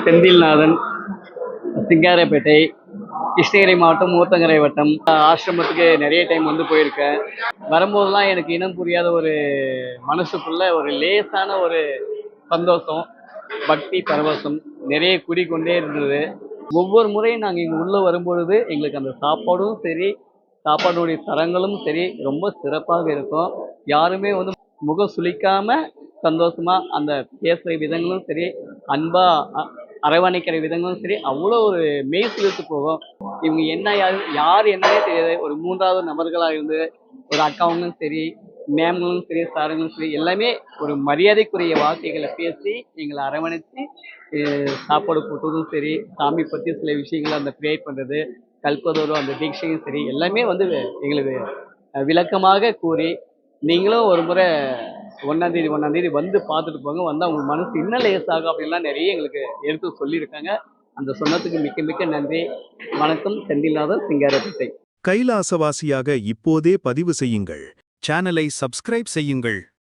செந்தில்நாதன், சிங்காரப்பேட்டை, கிருஷ்ணகிரி மாவட்டம், ஊத்தங்கரை வட்டம். ஆசிரமத்துக்கு நிறைய டைம் வந்து போயிருக்கேன். வரும்போதெல்லாம் எனக்கு இனம் புரியாத ஒரு மனசுக்குள்ள ஒரு லேசான ஒரு சந்தோஷம், பக்தி பரவசம் நிறைய குடிக்கொண்டே இருந்தது. ஒவ்வொரு முறையும் நாங்கள் இங்கே உள்ள வரும்பொழுது எங்களுக்கு அந்த சாப்பாடும் சரி, சாப்பாடுடைய தரங்களும் சரி ரொம்ப சிறப்பாக இருக்கும். யாருமே வந்து முகம் சுளிக்காம சந்தோஷமா அந்த பேசுகிற விதங்களும் சரி, அன்பா அரவணைக்கிற விதங்களும் சரி, அவ்வளோ ஒரு மெய் சிலிர்த்து போகும். இவங்க என்ன யார் யார் என்னன்னே தெரியாது. ஒரு மூன்றாவது நபர்களாக இருந்து ஒரு அக்காங்களும் சரி, மேம்களும் சரி, சாருங்களும் சரி, எல்லாமே ஒரு மரியாதைக்குரிய வார்த்தைகளை பேசி எங்களை அரவணைச்சு சாப்பாடு போட்டதும் சரி, சாமி பற்றி சில விஷயங்களை அந்த ப்ரேயர் பண்ணுறது, கல்பதோறும் அந்த தீட்சையும் சரி, எல்லாமே வந்து எங்களுக்கு விளக்கமாக கூறி, நீங்களும் ஒரு முறை 1ஆம் தேதி வந்து பார்த்துட்டு போங்க. வந்தால் உங்கள் மனசு இன்னும் லேசாகும் அப்படின்லாம் நிறைய எங்களுக்கு எடுத்து சொல்லியிருக்காங்க. அந்த சொன்னதுக்கு மிக்க மிக்க நன்றி. வணக்கம். செந்தில்நாதன், சிங்காரப்பேட்டை. கைலாசவாசியாக இப்போதே பதிவு செய்யுங்கள். சேனலை சப்ஸ்கிரைப் செய்யுங்கள்.